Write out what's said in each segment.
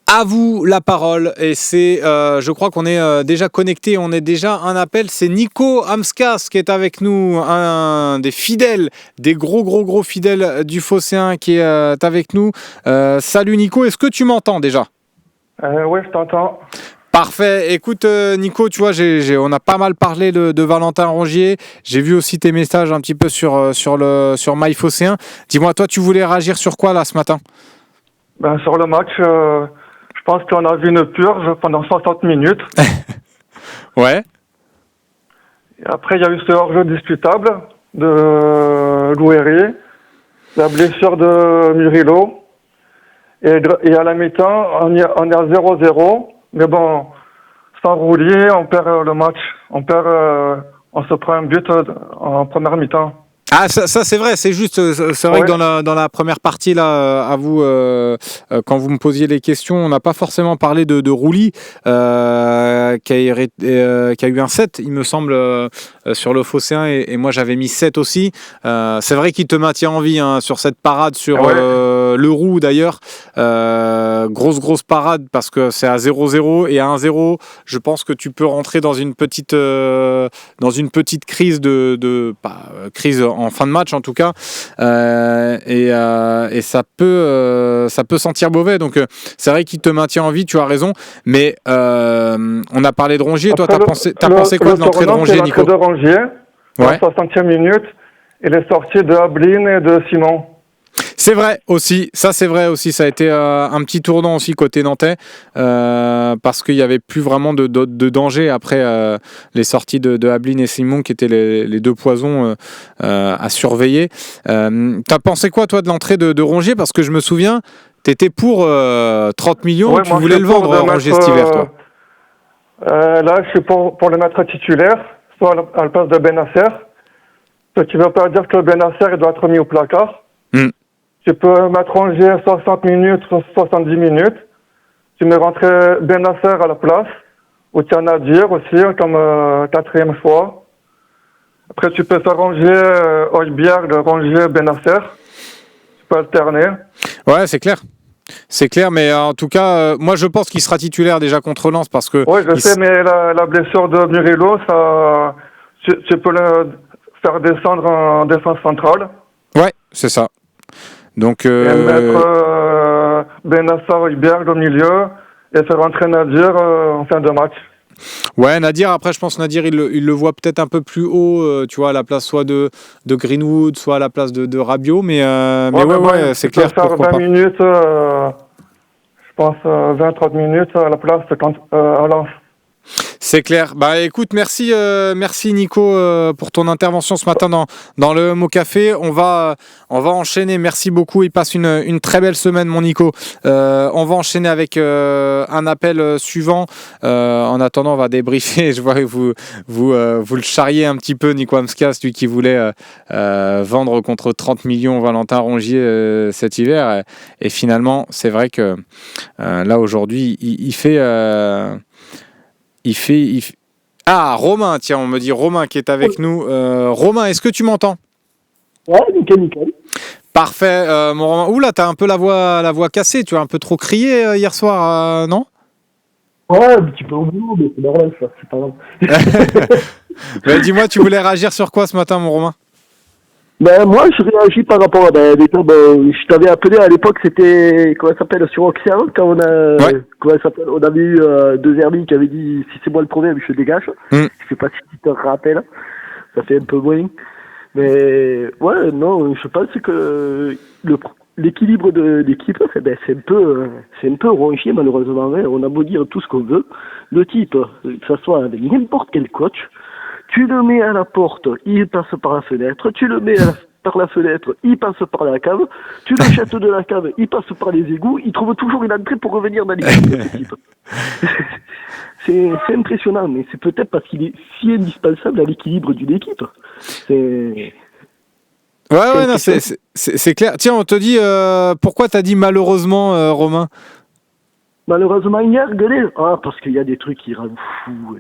À vous la parole et c'est, je crois qu'on est déjà connecté, on est déjà un appel, c'est Nico Amskas qui est avec nous, un des fidèles, des gros fidèles du Phocéen qui est avec nous. Salut Nico, est-ce que tu m'entends déjà ? Oui, je t'entends. Parfait. Écoute, Nico, tu vois, on a pas mal parlé de Valentin Rongier. J'ai vu aussi tes messages un petit peu sur My Phocéen. Dis-moi, toi, tu voulais réagir sur quoi là ce matin ? Sur le match, je pense qu'on a vu une purge pendant 60 minutes. Ouais. Et après, il y a eu ce hors-jeu disputable de Louéry, la blessure de Murillo. Et à la mi-temps, on est à 0-0. Mais bon, sans Roulier, on perd le match. On se prend un but en première mi-temps. Ah, ça c'est vrai, c'est juste, c'est vrai Ouais. que dans la première partie, là, à vous, quand vous me posiez les questions, on n'a pas forcément parlé de Roulis, qui a eu un 7, il me semble, sur le Phocéen, et moi j'avais mis 7 aussi. C'est vrai qu'il te maintient en vie hein, sur cette parade sur Ouais. le Roux d'ailleurs. Grosse parade parce que c'est à 0-0 et à 1-0, je pense que tu peux rentrer dans une petite crise crise en fin de match en tout cas, et ça peut sentir mauvais. Donc c'est vrai qu'il te maintient en vie, tu as raison. Mais on a parlé de Rongier. Toi, t'as pensé quoi de l'entrée de Rongier, Nico ? L'entrée de Rongier, Ouais. en 60e minute, et les sorties de Ablin et de Simon. C'est vrai aussi, ça a été un petit tournant aussi côté nantais, parce qu'il n'y avait plus vraiment de danger après les sorties de Ablin et Simon qui étaient les deux poisons à surveiller. T'as pensé quoi toi de l'entrée de Rongier ? Parce que je me souviens, t'étais pour 30 millions, Ouais, tu moi, voulais le vendre Rongier cet hiver toi. Là, je suis pour le mettre titulaire, soit à la place de Benasser. Ce qui ne veut pas dire que Benasser il doit être mis au placard. Tu peux mettre Rongier 60 minutes, 70 minutes. Tu mets rentrer Benasser à la place. Ou tu en as dire aussi, comme quatrième choix. Après, tu peux faire Rongier, Højbjerg, Rongier, Benasser. Tu peux alterner. Ouais, c'est clair. C'est clair, mais en tout cas, moi je pense qu'il sera titulaire déjà contre Lens parce que. Oui, je sais, mais la blessure de Murillo, tu peux le faire descendre en défense centrale. Ouais, c'est ça. Donc, et mettre Benasser, Højbjerg au milieu et faire rentrer Nadir en fin de match. Ouais, Nadir, après je pense Nadir il le voit peut-être un peu plus haut, tu vois, à la place soit de Greenwood, soit à la place de Rabiot, mais ouais, c'est clair. Tu peux faire 20 minutes, je pense 20-30 minutes à la place à Lens. C'est clair. Bah écoute, merci Nico pour ton intervention ce matin dans le Mot Café. On va enchaîner. Merci beaucoup. Il passe une très belle semaine, mon Nico. On va enchaîner avec un appel suivant. En attendant, on va débriefer. Je vois que vous le charriez un petit peu, Nico Amskas, lui qui voulait vendre contre 30 millions Valentin Rongier cet hiver. Et finalement, c'est vrai que là aujourd'hui, il fait. Ah, Romain, tiens, on me dit Romain qui est avec nous. Romain, est-ce que tu m'entends ? Ouais, nickel. Parfait, mon Romain. Ouh là, t'as un peu la voix cassée, tu as un peu trop crié hier soir, non ? Ouais, un petit peu au boulot, mais c'est normal, ça, c'est pas grave. Dis-moi, tu voulais réagir sur quoi ce matin, mon Romain ? Moi, je réagis par rapport à je t'avais appelé à l'époque, c'était, comment ça s'appelle, sur Auxerre, quand on a, on avait eu deux amis qui avaient dit, si c'est moi le problème, je dégage. Je sais pas si tu te rappelles, ça fait un peu moins. Mais, ouais, non, je pense que l'équilibre de l'équipe, c'est un peu Rongier, malheureusement. Hein. On a beau dire tout ce qu'on veut. Le type, que ce soit avec n'importe quel coach, tu le mets à la porte, il passe par la fenêtre. Tu le mets par la fenêtre, il passe par la cave. Tu le jettes de la cave, il passe par les égouts. Il trouve toujours une entrée pour revenir dans l'équipe, ce type. C'est impressionnant, mais c'est peut-être parce qu'il est si indispensable à l'équilibre d'une équipe. Ouais, non, c'est clair. Tiens, on te dit, pourquoi t'as dit malheureusement, Romain ? Malheureusement, hier, gueuler. Ah, parce qu'il y a des trucs qui rendent fou.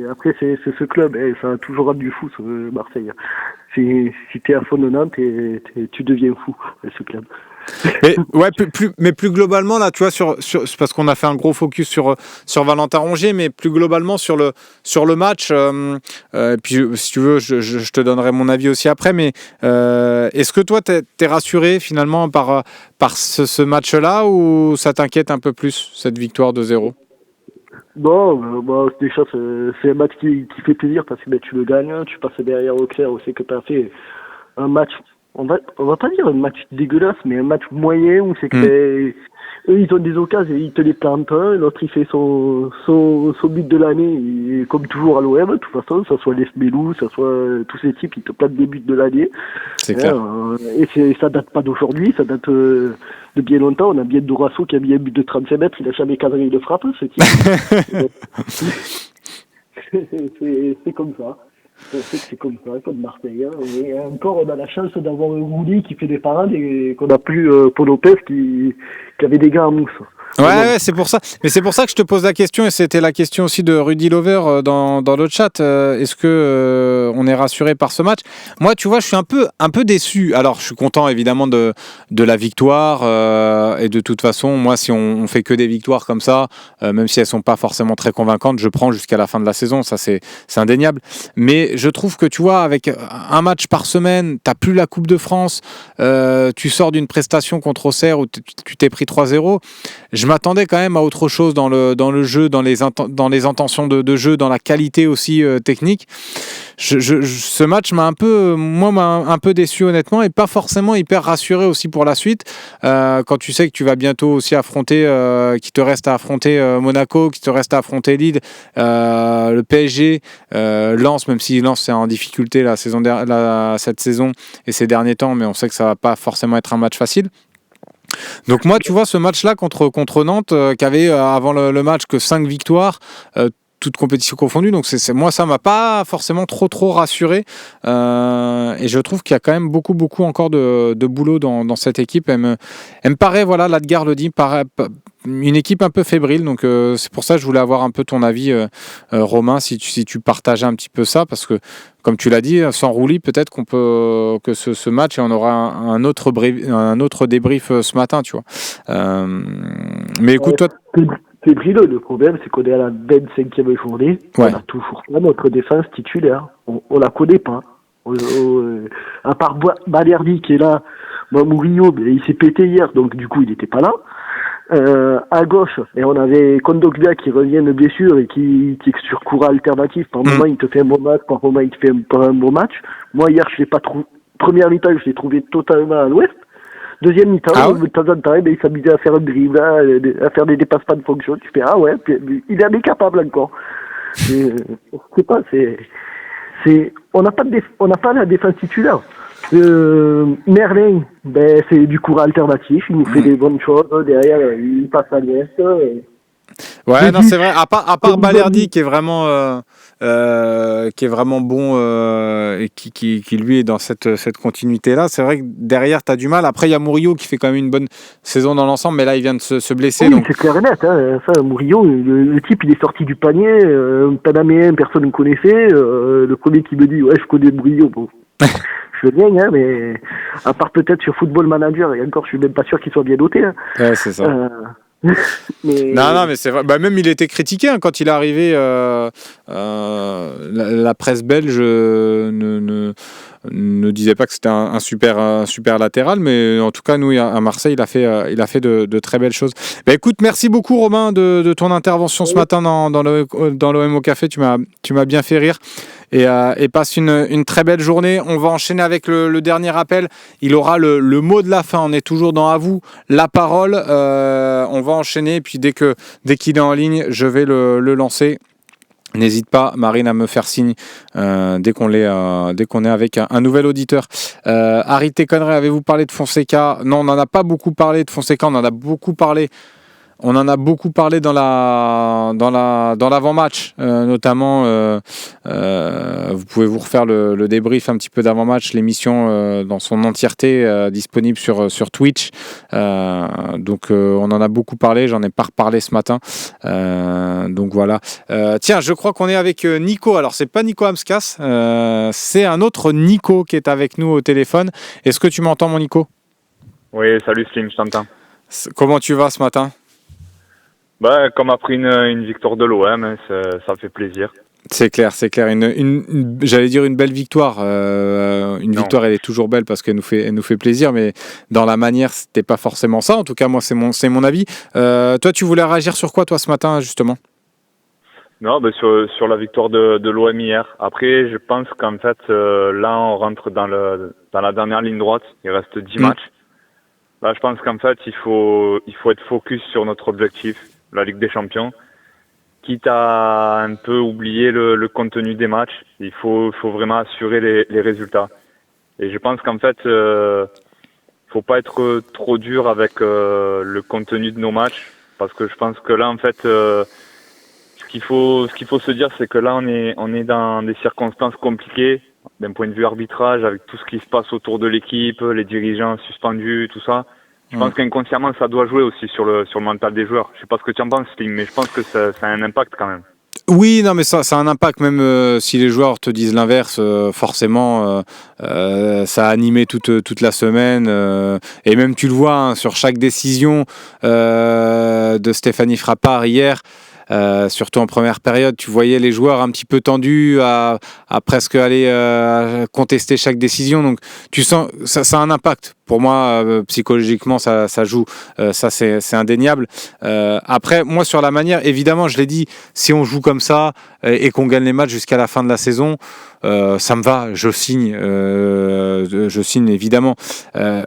Après, c'est ce club, ça a toujours rendu fou, Marseille. Si t'es à fond de Nantes, tu deviens fou, ce club. Mais plus globalement là, tu vois, parce qu'on a fait un gros focus sur Valentin Rongier, mais plus globalement sur le match. Puis si tu veux, je te donnerai mon avis aussi après. Mais est-ce que toi, t'es rassuré finalement par ce match-là, ou ça t'inquiète un peu plus cette victoire de 0? Non, déjà c'est un match qui fait plaisir parce que tu le gagnes, tu passes derrière Auxerre, on sait que tu as fait un match, on va pas dire un match dégueulasse, mais un match moyen où c'est que eux ils ont des occasions, ils te les plantent, l'autre il fait son but de l'année, et comme toujours à l'OM, de toute façon, ça soit les Smelou, ça soit tous ces types, ils te plantent des buts de l'année. C'est clair. Et ça date pas d'aujourd'hui, ça date de bien longtemps. On a bien Dorasso qui a mis un but de 35 mètres, il a jamais cadré de frappe, ce type. C'est comme ça. C'est comme ça, comme Marseille. Et encore, on a la chance d'avoir un Rouli qui fait des parades et qu'on a plus Paul Lopez qui avait des gars en mousse. Ouais, c'est pour ça. Mais c'est pour ça que je te pose la question, et c'était la question aussi de Rudy Lover dans le chat. Est-ce que on est rassuré par ce match? Moi, tu vois, je suis un peu déçu. Alors, je suis content évidemment de la victoire, et de toute façon, moi, si on fait que des victoires comme ça, même si elles sont pas forcément très convaincantes, je prends jusqu'à la fin de la saison. Ça, c'est indéniable. Mais je trouve que tu vois, avec un match par semaine, t'as plus la Coupe de France, tu sors d'une prestation contre Auxerre où tu t'es pris 3-0. Je m'attendais quand même à autre chose dans le jeu, dans les intentions de jeu, dans la qualité aussi technique. Ce match m'a un peu déçu honnêtement, et pas forcément hyper rassuré aussi pour la suite. Quand tu sais que tu vas bientôt aussi affronter, qu'il te reste à affronter Monaco, qu'il te reste à affronter Lille, le PSG, Lens, même si Lens c'est en difficulté cette saison et ces derniers temps, mais on sait que ça va pas forcément être un match facile. Donc moi, tu vois, ce match-là contre Nantes, qui avait avant le match que 5 victoires, toutes compétitions confondues, donc moi, ça m'a pas forcément trop rassuré, et je trouve qu'il y a quand même beaucoup encore de boulot dans cette équipe. Elle me paraît, voilà, Ladgar le dit, une équipe un peu fébrile, donc c'est pour ça que je voulais avoir un peu ton avis, Romain, si tu partageais un petit peu ça, parce que comme tu l'as dit, sans Rouli, peut-être que ce match, on aura un autre débrief ce matin, tu vois. Mais écoute, toi... Fébrile, le problème, c'est qu'on est à la 25e journée, on a toujours pas notre défense titulaire. On la connaît pas. À part Balerdi qui est là, Mourinho, il s'est pété hier, donc du coup, il n'était pas là. À gauche, et on avait Kondogbia qui revient de blessure et qui est sur courant alternatif. Par moment, il te fait un bon match, par moment, il te fait pas un bon match. Moi, hier, je l'ai pas trouvé. Première mi-temps, je l'ai trouvé totalement à l'ouest. Deuxième mi-temps, de temps en temps, il s'amusait à faire un dribble, à faire des dépassements de fonction. Tu fais, ah ouais, il en est capable encore. Je sais pas, on n'a pas la défense titulaire. Merlin, c'est du courant alternatif, il nous fait des bonnes choses, derrière il passe à l'ouest. Ouais, non, c'est vrai, à part Balerdi qui est vraiment bon, et qui lui est dans cette continuité-là, c'est vrai que derrière tu as du mal. Après il y a Murillo qui fait quand même une bonne saison dans l'ensemble, mais là il vient de se blesser. Oui, donc... c'est clair et net, hein. Ça, Murillo, le type il est sorti du panier, un Panaméen, personne ne connaissait, le premier qui me dit ouais je connais Murillo, bon. Je veux bien, hein, mais à part peut-être sur Football Manager, et encore je suis même pas sûr qu'il soit bien doté. Hein. Ouais, c'est ça. Non, mais c'est vrai. Bah, même il était critiqué quand il est arrivé. La presse belge ne disait pas que c'était un super latéral, mais en tout cas nous à Marseille il a fait de très belles choses. Bah, écoute, merci beaucoup Romain de ton intervention ce matin dans l'OM au Café. Tu m'as bien fait rire. Et passe une très belle journée. On va enchaîner avec le dernier appel. Il aura le mot de la fin. On est toujours dans À vous la parole. On va enchaîner. Et puis dès qu'il est en ligne, je vais le lancer. N'hésite pas, Marine, à me faire signe dès qu'on est avec un nouvel auditeur. Harry Téconneray, avez-vous parlé de Fonseca? Non, on n'en a pas beaucoup parlé de Fonseca. On en a beaucoup parlé dans l'avant-match, notamment. Vous pouvez vous refaire le débrief un petit peu d'avant-match, l'émission dans son entièreté disponible sur Twitch. Donc on en a beaucoup parlé, j'en ai pas reparlé ce matin. Donc voilà. Tiens, je crois qu'on est avec Nico. Alors c'est pas Nico Amskas, c'est un autre Nico qui est avec nous au téléphone. Est-ce que tu m'entends, mon Nico ? Oui, salut Slim, je t'entends. Comment tu vas ce matin? Comme après une victoire de l'OM, ça fait plaisir. C'est clair. J'allais dire une belle victoire. Victoire, elle est toujours belle parce qu'elle nous fait plaisir, mais dans la manière, c'était pas forcément ça. En tout cas, moi, c'est mon avis. Toi, tu voulais réagir sur quoi, toi, ce matin, justement? Non, sur la victoire de l'OM hier. Après, je pense qu'en fait, là, on rentre dans la dernière ligne droite. Il reste 10 matchs. Là, je pense qu'en fait, il faut être focus sur notre objectif, la Ligue des Champions. Quitte à un peu oublier le contenu des matchs, il faut vraiment assurer les résultats. Et je pense qu'en fait, faut pas être trop dur avec le contenu de nos matchs, parce que je pense que là, en fait, ce qu'il faut se dire, c'est que là, on est dans des circonstances compliquées d'un point de vue arbitrage, avec tout ce qui se passe autour de l'équipe, les dirigeants suspendus, tout ça. Je pense qu'inconsciemment, ça doit jouer aussi sur le mental des joueurs. Je sais pas ce que tu en penses, Sting, mais je pense que ça a un impact quand même. Oui, non, mais ça a un impact, même si les joueurs te disent l'inverse, forcément, ça a animé toute la semaine. Et même, tu le vois, hein, sur chaque décision de Stéphanie Frappart hier, surtout en première période, tu voyais les joueurs un petit peu tendus à presque aller contester chaque décision. Donc, tu sens ça a un impact. Pour moi, psychologiquement, ça joue. Ça, c'est indéniable. Après, moi, sur la manière, évidemment, je l'ai dit, si on joue comme ça et qu'on gagne les matchs jusqu'à la fin de la saison, ça me va. Je signe évidemment.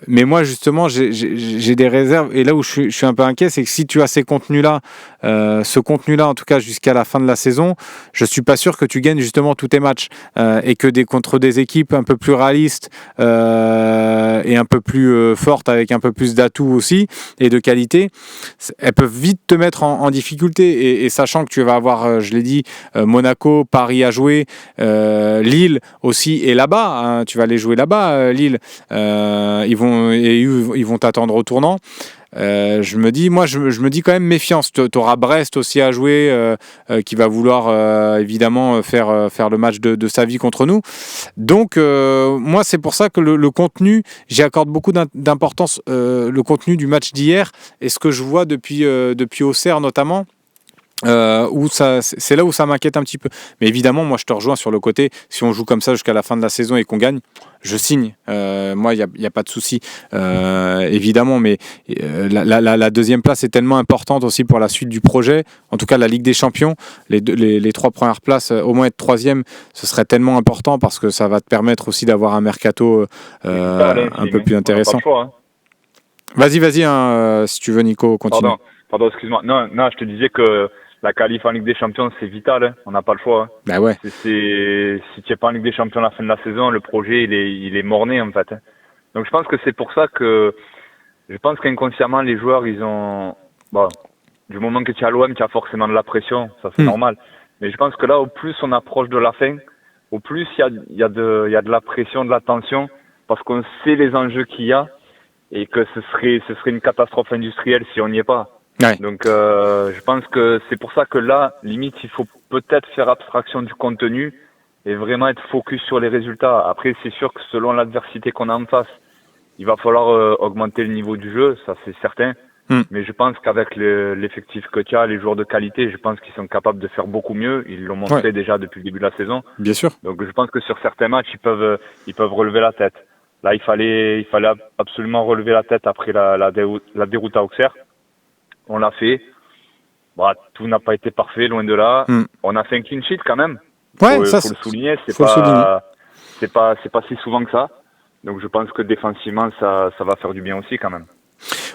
Mais moi, justement, j'ai des réserves. Et là où je suis un peu inquiet, c'est que si tu as ces contenus-là, ce contenu-là, en tout cas jusqu'à la fin de la saison, je suis pas sûr que tu gagnes justement tous tes matchs et que contre des équipes un peu plus réalistes et un peu plus fortes avec un peu plus d'atouts aussi et de qualité, elles peuvent vite te mettre en difficulté et sachant que tu vas avoir, je l'ai dit, Monaco, Paris à jouer, Lille aussi est là-bas, hein, tu vas aller jouer là-bas, Lille, ils vont t'attendre au tournant. Je me dis quand même méfiance. Tu auras Brest aussi à jouer, qui va vouloir évidemment faire le match de sa vie contre nous. Donc moi c'est pour ça que le contenu, j'y accorde beaucoup d'importance. Le contenu du match d'hier et ce que je vois depuis Auxerre notamment. C'est là où ça m'inquiète un petit peu. Mais évidemment, moi je te rejoins sur le côté, si on joue comme ça jusqu'à la fin de la saison et qu'on gagne, je signe. Moi, il n'y a pas de souci, évidemment. Mais la deuxième place est tellement importante aussi pour la suite du projet. En tout cas, la Ligue des Champions, les 3 premières places, au moins être 3e, ce serait tellement important parce que ça va te permettre aussi d'avoir un mercato un peu plus intéressant. Vas-y, hein, si tu veux, Nico, continue. Pardon, excuse-moi. Non, je te disais que la qualif en Ligue des Champions, c'est vital. Hein. On n'a pas le choix. Hein. Bah ouais. Si tu n'es pas en Ligue des Champions à la fin de la saison, le projet, il est mort-né, en fait. Hein. Donc, je pense que c'est pour ça que je pense qu'inconsciemment, les joueurs, ils ont... Bon, du moment que tu es à l'OM, tu as forcément de la pression. Ça, c'est normal. Mais je pense que là, au plus on approche de la fin, au plus il y a de la pression, de la tension, parce qu'on sait les enjeux qu'il y a et que ce serait une catastrophe industrielle si on n'y est pas. Ouais. Donc je pense que c'est pour ça que là, limite, il faut peut-être faire abstraction du contenu et vraiment être focus sur les résultats. Après, c'est sûr que selon l'adversité qu'on a en face, il va falloir augmenter le niveau du jeu, ça c'est certain. Mais je pense qu'avec l'effectif que tu as, les joueurs de qualité, je pense qu'ils sont capables de faire beaucoup mieux. Ils l'ont montré déjà depuis le début de la saison. Bien sûr. Donc je pense que sur certains matchs, ils peuvent relever la tête. Là, il fallait absolument relever la tête après la déroute à Auxerre. On l'a fait. Bah, tout n'a pas été parfait, loin de là. On a fait un clean sheet quand même. Ouais, faut le souligner. C'est pas si souvent que ça. Donc je pense que défensivement, ça va faire du bien aussi quand même.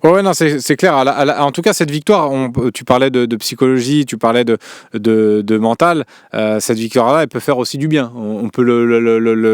Ouais, non, c'est clair. En tout cas, cette victoire, tu parlais de psychologie, tu parlais de mental. Cette victoire-là, elle peut faire aussi du bien. On peut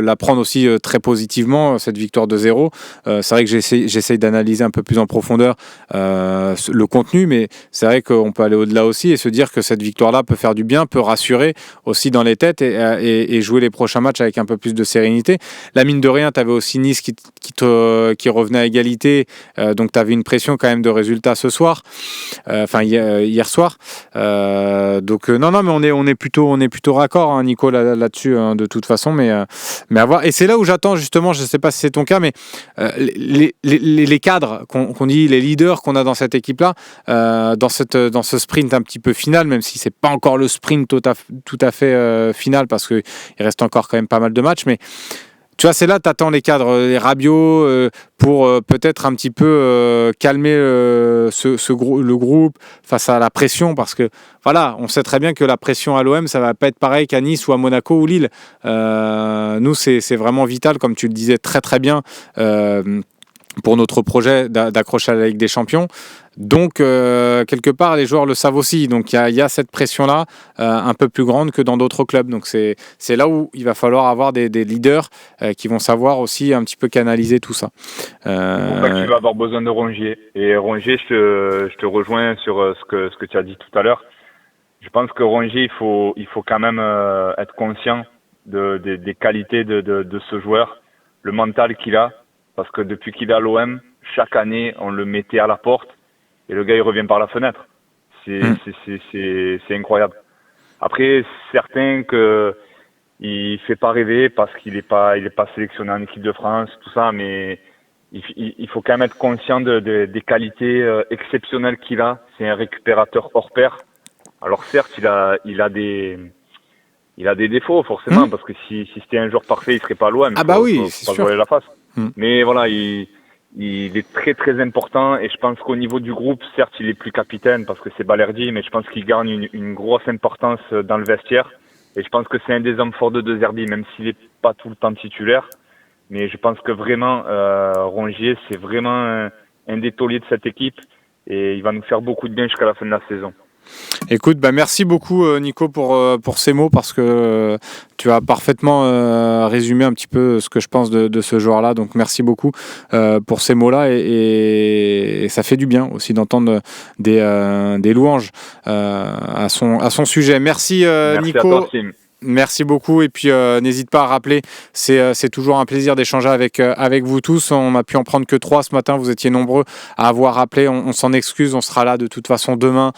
la prendre aussi très positivement, cette victoire de 0. C'est vrai que j'essaye d'analyser un peu plus en profondeur le contenu, mais c'est vrai qu'on peut aller au-delà aussi et se dire que cette victoire-là peut faire du bien, peut rassurer aussi dans les têtes et jouer les prochains matchs avec un peu plus de sérénité. La mine de rien, tu avais aussi Nice qui qui revenait à égalité, donc tu avais une pression quand même de résultat ce soir, hier soir. Donc non, mais on est plutôt raccord, hein, Nico, là-dessus, hein, de toute façon, mais à voir. Et c'est là où j'attends justement, je ne sais pas si c'est ton cas, mais les cadres qu'on dit, les leaders qu'on a dans cette équipe-là, dans ce sprint un petit peu final, même si c'est pas encore le sprint tout à fait final, parce qu'il reste encore quand même pas mal de matchs, mais tu vois, c'est là que tu attends les cadres, les Rabiot, pour peut-être un petit peu calmer le groupe face à la pression, parce que voilà, on sait très bien que la pression à l'OM, ça va pas être pareil qu'à Nice ou à Monaco ou Lille. Nous, c'est vraiment vital, comme tu le disais très très bien, pour notre projet d'accrocher à la Ligue des Champions. Donc, quelque part, les joueurs le savent aussi. Donc, il y a cette pression-là, un peu plus grande que dans d'autres clubs. Donc, c'est là où il va falloir avoir des leaders qui vont savoir aussi un petit peu canaliser tout ça. C'est pour ça que tu vas avoir besoin de Rongier. Et Rongier, je te rejoins sur ce que tu as dit tout à l'heure. Je pense que Rongier, il faut quand même être conscient des qualités de ce joueur, le mental qu'il a. Parce que depuis qu'il est à l'OM, chaque année, on le mettait à la porte et le gars, il revient par la fenêtre. C'est incroyable. Après, certains il fait pas rêver parce qu'il est pas sélectionné en équipe de France, tout ça, mais il faut quand même être conscient des qualités exceptionnelles qu'il a. C'est un récupérateur hors pair. Alors certes, il a des défauts forcément, parce que si c'était un joueur parfait, il serait pas à l'OM. Ah bah oui, c'est sûr. sûr. Voiler la face. Mais voilà, il est très très important, et je pense qu'au niveau du groupe, certes, il est plus capitaine parce que c'est Balerdi, mais je pense qu'il gagne une grosse importance dans le vestiaire, et je pense que c'est un des hommes forts de De Zerbi, même s'il est pas tout le temps titulaire. Mais je pense que vraiment, Rongier, c'est vraiment un des tauliers de cette équipe, et il va nous faire beaucoup de bien jusqu'à la fin de la saison. Écoute, merci beaucoup Nico pour ces mots, parce que tu as parfaitement résumé un petit peu ce que je pense de ce joueur-là. Donc merci beaucoup pour ces mots-là, et ça fait du bien aussi d'entendre des louanges à son sujet. Merci Nico. À toi, Tim. Merci beaucoup, et puis n'hésite pas à rappeler, c'est toujours un plaisir d'échanger avec vous tous. On a pu en prendre que 3 ce matin, vous étiez nombreux à avoir rappelé, on s'en excuse, on sera là de toute façon demain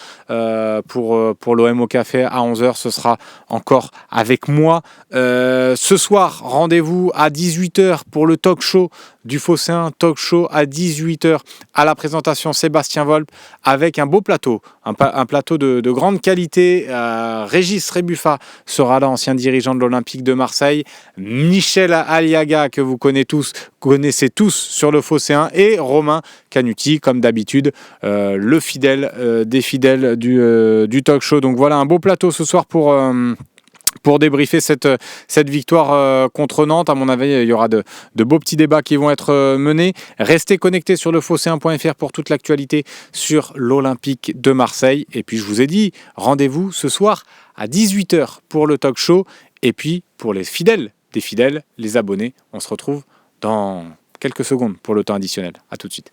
pour l'OM au café à 11h, ce sera encore avec moi. Ce soir, rendez-vous à 18h pour le talk show du Phocéen, talk show à 18h à la présentation Sébastien Volpe, avec un beau plateau, un plateau de grande qualité. Régis Rebuffa sera là, ancien dirigeant de l'Olympique de Marseille, Michel Aliaga, que vous connaissez tous sur le Phocéen, et Romain Canuti, comme d'habitude, le fidèle des fidèles du talk show. Donc voilà, un beau plateau ce soir pour débriefer cette victoire contre Nantes. À mon avis, il y aura de beaux petits débats qui vont être menés. Restez connectés sur lephocéen.fr pour toute l'actualité sur l'Olympique de Marseille. Et puis, je vous ai dit, rendez-vous ce soir à 18h pour le talk show. Et puis, pour les fidèles des fidèles, les abonnés, on se retrouve dans quelques secondes pour le temps additionnel. À tout de suite.